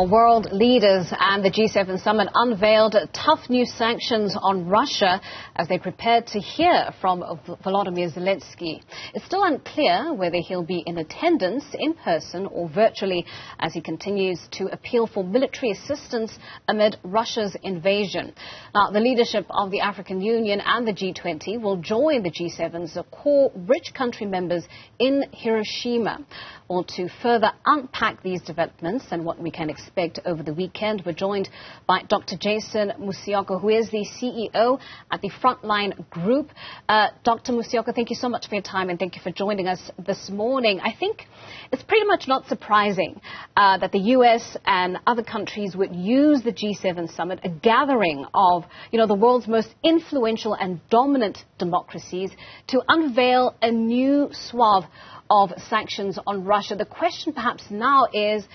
World leaders and the G7 summit unveiled tough new sanctions on Russia as they prepared to hear from Volodymyr Zelensky. It's still unclear whether he'll be in attendance in person or virtually as he continues to appeal for military assistance amid Russia's invasion. Now, the leadership of the African Union and the G20 will join the G7's core rich country members in Hiroshima. Well, to further unpack these developments and what we can expect over the weekend, we're joined by Dr. Jason Musyoka, who is the CEO at the Frontline Group. Dr. Musyoka, thank you so much for your time and thank you for joining us this morning. I think it's pretty much not surprising that the U.S. and other countries would use the G7 summit, a gathering of, the world's most influential and dominant democracies, to unveil a new swath of sanctions on Russia. The question perhaps now is,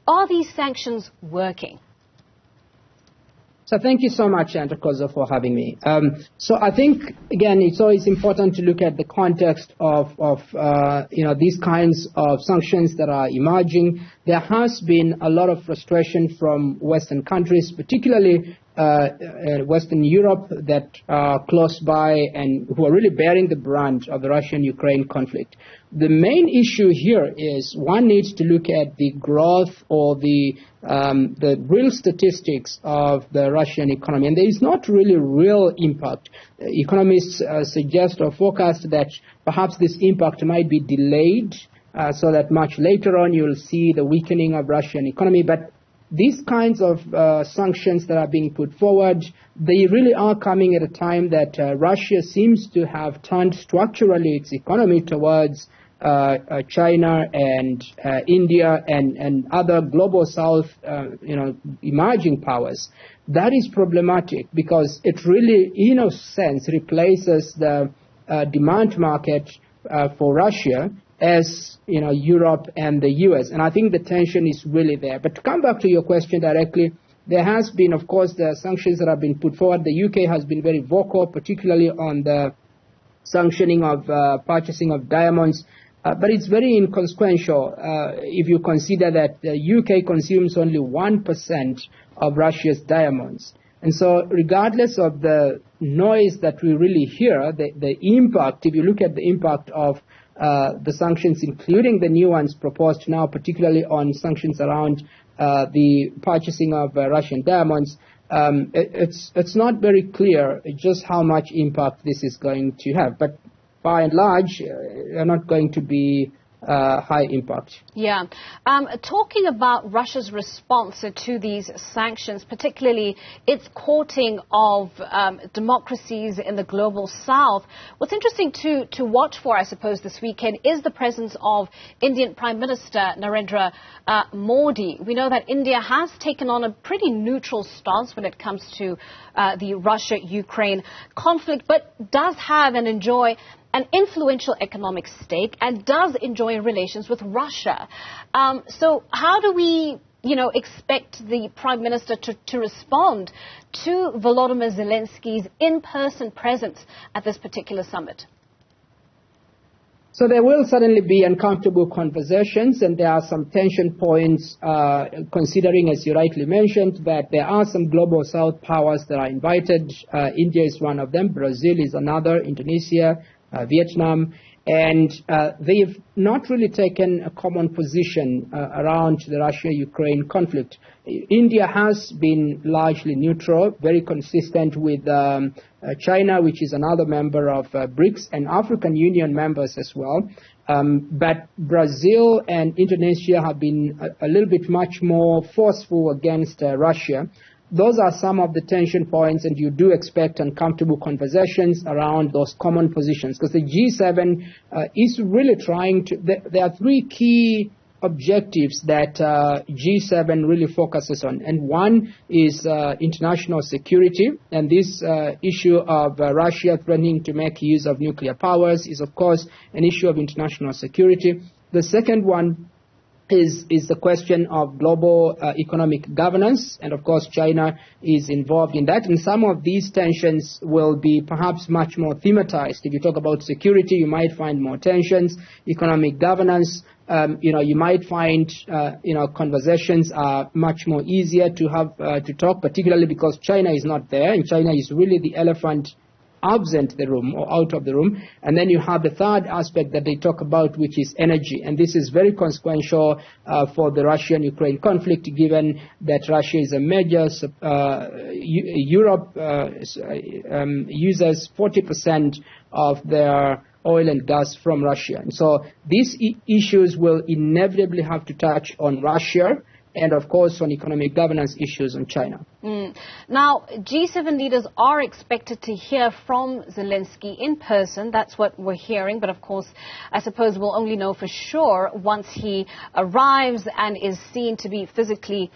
are these sanctions working? So thank you so much, Antokozo, for having me. So I think, again, it's always important to look at the context of these kinds of sanctions that are emerging. There has been a lot of frustration from Western countries, particularly Western Europe, that are close by and who are really bearing the brunt of the Russian-Ukraine conflict. The main issue here is one needs to look at the growth or the real statistics of the Russian economy, and there is not really real impact. Economists suggest or forecast that perhaps this impact might be delayed, so that much later on you'll see the weakening of Russian economy. But these kinds of sanctions that are being put forward, they really are coming at a time that Russia seems to have turned structurally its economy towards China and India and other global south, emerging powers. That is problematic because it really, in a sense, replaces the demand market for Russia as Europe and the US. And I think the tension is really there. But to come back to your question directly, there has been, of course, the sanctions that have been put forward. The UK has been very vocal, particularly on the sanctioning of purchasing of diamonds. But it's very inconsequential if you consider that the UK consumes only 1% of Russia's diamonds. And so regardless of the noise that we really hear, the impact, if you look at the impact of the sanctions, including the new ones proposed now, particularly on sanctions around the purchasing of Russian diamonds, it's not very clear just how much impact this is going to have. But by and large, they're not going to be high impact. Yeah. Talking about Russia's response to these sanctions, particularly its courting of democracies in the global south, what's interesting to watch for, I suppose, this weekend is the presence of Indian Prime Minister Narendra Modi. We know that India has taken on a pretty neutral stance when it comes to the Russia-Ukraine conflict, but does have and enjoy an influential economic stake and does enjoy relations with Russia. So how do we, expect the Prime Minister to respond to Volodymyr Zelensky's in-person presence at this particular summit? So there will certainly be uncomfortable conversations, and there are some tension points, considering, as you rightly mentioned, that there are some global south powers that are invited. India is one of them, Brazil is another, Indonesia, Vietnam, and they've not really taken a common position around the Russia-Ukraine conflict. India has been largely neutral, very consistent with China, which is another member of BRICS, and African Union members as well. But Brazil and Indonesia have been a little bit much more forceful against Russia. Those are some of the tension points, and you do expect uncomfortable conversations around those common positions, because the G7 is really trying to. There are three key objectives that G7 really focuses on, and one is international security, and this issue of Russia threatening to make use of nuclear powers is, of course, an issue of international security. The second one is the question of global economic governance, and of course China is involved in that, and some of these tensions will be perhaps much more thematized. If you talk about security, you might find more tensions. Economic governance, You might find, conversations are much more easier to have to talk, particularly because China is not there, and China is really the elephant absent the room or out of the room. And then you have the third aspect that they talk about, which is energy. And this is very consequential for the Russian-Ukraine conflict, given that Russia is a major, Europe uses 40% of their oil and gas from Russia. And so these issues will inevitably have to touch on Russia and, of course, on economic governance issues on China. Now, G7 leaders are expected to hear from Zelensky in person. That's what we're hearing. But, of course, I suppose we'll only know for sure once he arrives and is seen to be physically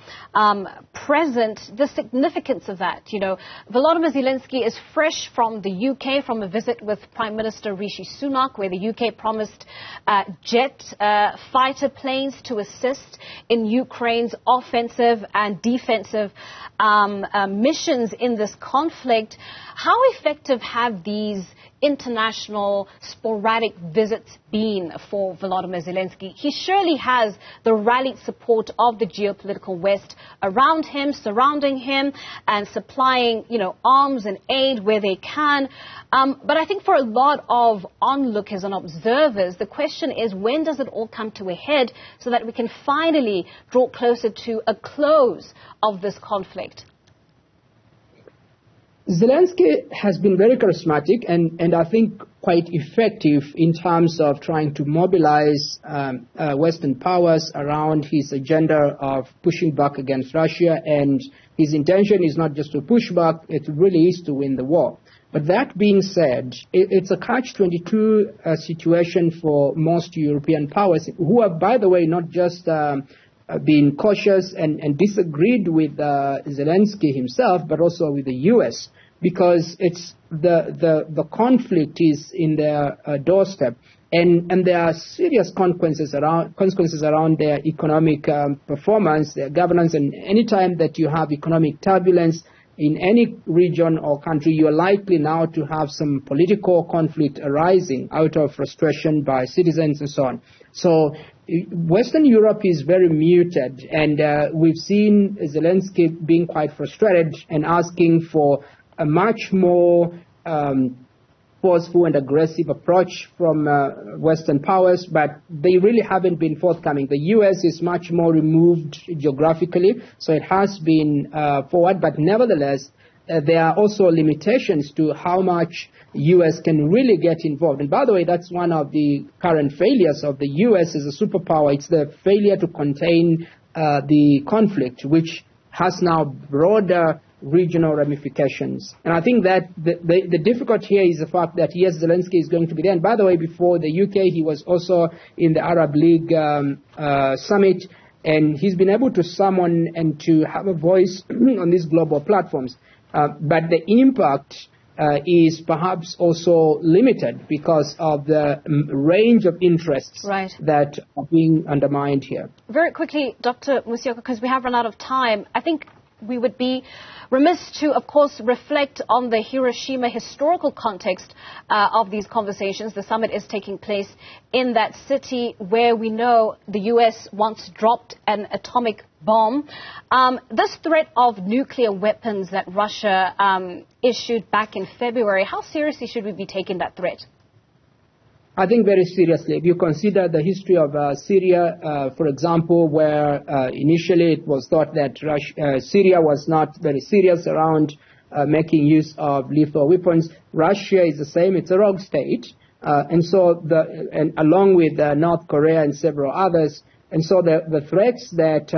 present. The significance of that, Volodymyr Zelensky is fresh from the UK, from a visit with Prime Minister Rishi Sunak, where the UK promised jet fighter planes to assist in Ukraine's offensive and defensive missions in this conflict. How effective have these international sporadic visits been for Volodymyr Zelensky? He surely has the rallied support of the geopolitical West around him, surrounding him, and supplying, arms and aid where they can. But I think for a lot of onlookers and observers, the question is, when does it all come to a head so that we can finally draw closer to a close of this conflict? Zelensky has been very charismatic and I think quite effective in terms of trying to mobilize Western powers around his agenda of pushing back against Russia. And his intention is not just to push back, it really is to win the war. But that being said, it's a catch-22 situation for most European powers, who have, by the way, not just been cautious and disagreed with Zelensky himself, but also with the U.S., because it's the conflict is in their doorstep, and there are serious consequences around their economic performance, their governance, and any time that you have economic turbulence in any region or country, you are likely now to have some political conflict arising out of frustration by citizens and so on. So Western Europe is very muted, and we've seen Zelensky being quite frustrated and asking for a much more forceful and aggressive approach from Western powers, but they really haven't been forthcoming. The U.S. is much more removed geographically, so it has been forward, but nevertheless, there are also limitations to how much U.S. can really get involved. And by the way, that's one of the current failures of the U.S. as a superpower. It's the failure to contain the conflict, which has now broader regional ramifications. And I think that the difficulty here is the fact that, yes, Zelensky is going to be there. And by the way, before the UK, he was also in the Arab League summit, and he's been able to summon and to have a voice on these global platforms. But the impact is perhaps also limited because of the range of interests that are being undermined here. Very quickly, Dr. Musyoka, because we have run out of time, I think we would be remiss to, of course, reflect on the Hiroshima historical context of these conversations. The summit is taking place in that city where we know the U.S. once dropped an atomic bomb. This threat of nuclear weapons that Russia issued back in February, how seriously should we be taking that threat? I think very seriously. If you consider the history of Syria, for example, where initially it was thought that Syria was not very serious around making use of lethal weapons, Russia is the same. It's a rogue state. And so, along with North Korea and several others, and so the threats that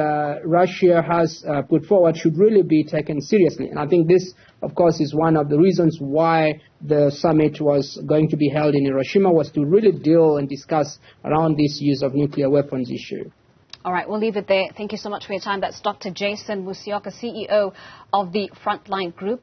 Russia has put forward should really be taken seriously. And I think this, of course, is one of the reasons why the summit was going to be held in Hiroshima, was to really deal and discuss around this use of nuclear weapons issue. All right, we'll leave it there. Thank you so much for your time. That's Dr. Jason Musyoka, CEO of the Frontline Group.